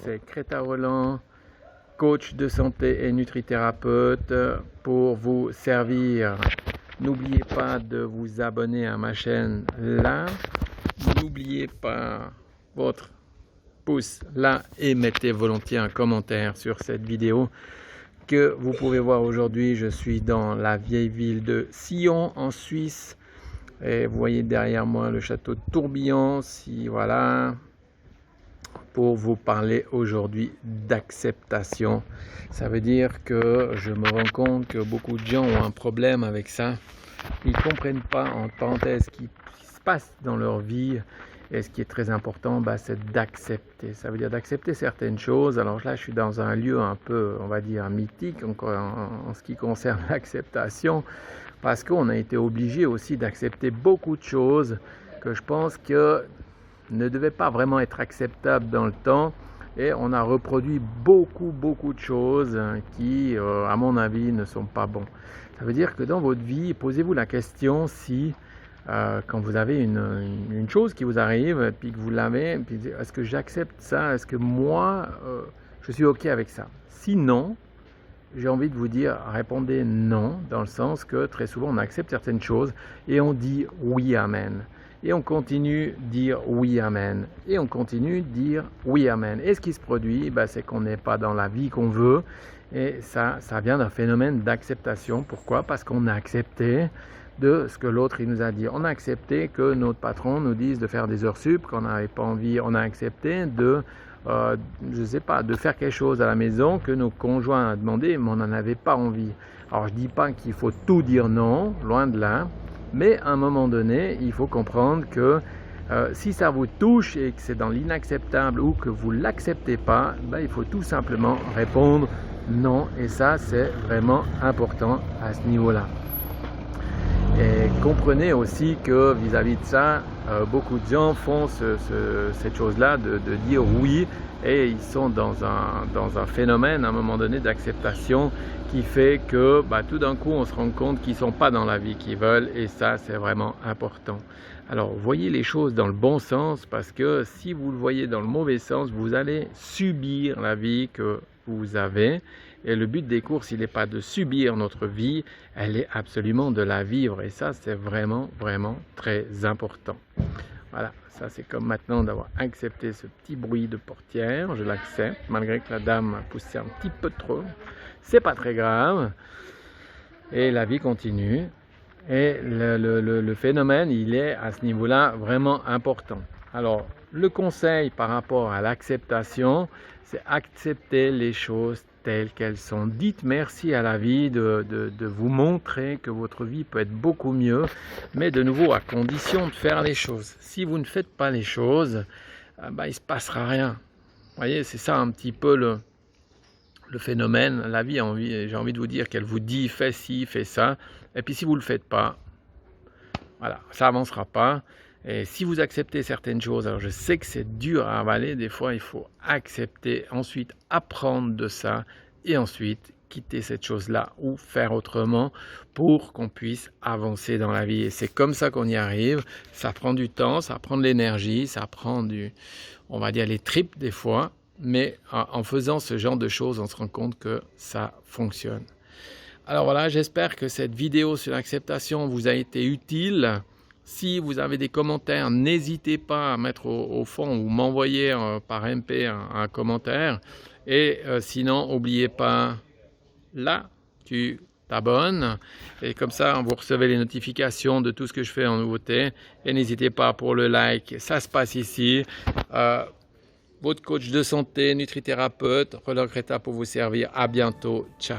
c'est Creta Roland, coach de santé et nutrithérapeute pour vous servir. N'oubliez pas de vous abonner à ma chaîne là. N'oubliez pas votre pouce là et mettez volontiers un commentaire sur cette vidéo que vous pouvez voir aujourd'hui. Je suis dans la vieille ville de Sion en Suisse et vous voyez derrière moi le château de Tourbillon. Voilà, pour vous parler aujourd'hui d'acceptation. Ça veut dire que je me rends compte que beaucoup de gens ont un problème avec ça. Ils ne comprennent pas, en parenthèse, ce qui se passe dans leur vie. Et ce qui est très important, c'est d'accepter. Ça veut dire d'accepter certaines choses. Alors là, je suis dans un lieu un peu, on va dire, mythique en ce qui concerne l'acceptation, parce qu'on a été obligé aussi d'accepter beaucoup de choses que je pense que ne devaient pas vraiment être acceptables dans le temps. Et on a reproduit beaucoup de choses qui, à mon avis, ne sont pas bons. Ça veut dire que dans votre vie, posez-vous la question si... quand vous avez une chose qui vous arrive, puis que vous l'avez, puis est-ce que j'accepte ça? Est-ce que moi, je suis OK avec ça? Sinon, j'ai envie de vous dire, répondez non, dans le sens que très souvent, on accepte certaines choses et on dit oui, amen. Et on continue de dire oui, amen. Et on continue de dire oui, amen. Et ce qui se produit, c'est qu'on n'est pas dans la vie qu'on veut. Et ça vient d'un phénomène d'acceptation. Pourquoi? Parce qu'on a accepté de ce que l'autre il nous a dit. On a accepté que notre patron nous dise de faire des heures sup, qu'on n'avait pas envie. On a accepté de, je sais pas, de faire quelque chose à la maison que nos conjoints ont demandé, mais on n'en avait pas envie. Alors je dis pas qu'il faut tout dire non, loin de là, mais à un moment donné, il faut comprendre que si ça vous touche et que c'est dans l'inacceptable ou que vous ne l'acceptez pas, il faut tout simplement répondre non. Et ça, c'est vraiment important à ce niveau-là. Et comprenez aussi que vis-à-vis de ça, beaucoup de gens font cette chose-là de dire oui, et ils sont dans un phénomène à un moment donné d'acceptation qui fait que tout d'un coup on se rend compte qu'ils ne sont pas dans la vie qu'ils veulent, et ça c'est vraiment important. Alors voyez les choses dans le bon sens, parce que si vous le voyez dans le mauvais sens, vous allez subir la vie que vous avez. Et le but des courses, il n'est pas de subir notre vie, elle est absolument de la vivre. Et ça, c'est vraiment très important. Voilà, ça c'est comme maintenant d'avoir accepté ce petit bruit de portière. Je l'accepte, malgré que la dame a poussé un petit peu trop. C'est pas très grave. Et la vie continue. Et le phénomène, il est à ce niveau-là vraiment important. Alors, le conseil par rapport à l'acceptation, c'est accepter les choses telles qu'elles sont. Dites merci à la vie de vous montrer que votre vie peut être beaucoup mieux, mais de nouveau à condition de faire les choses. Si vous ne faites pas les choses, il ne se passera rien. Vous voyez, c'est ça un petit peu le phénomène. La vie, j'ai envie de vous dire qu'elle vous dit fais ci, fais ça, et puis si vous ne le faites pas, voilà, ça n'avancera pas. Et si vous acceptez certaines choses, alors je sais que c'est dur à avaler, des fois il faut accepter, ensuite apprendre de ça, et ensuite quitter cette chose-là ou faire autrement pour qu'on puisse avancer dans la vie. Et c'est comme ça qu'on y arrive. Ça prend du temps, ça prend de l'énergie, ça prend on va dire les tripes des fois, mais en faisant ce genre de choses, on se rend compte que ça fonctionne. Alors voilà, j'espère que cette vidéo sur l'acceptation vous a été utile. Si vous avez des commentaires, n'hésitez pas à mettre au fond ou m'envoyer par MP un commentaire. Et sinon, n'oubliez pas, là, tu t'abonnes. Et comme ça, vous recevez les notifications de tout ce que je fais en nouveauté. Et n'hésitez pas pour le like, ça se passe ici. Votre coach de santé, nutrithérapeute, Roland Creta pour vous servir. À bientôt. Ciao.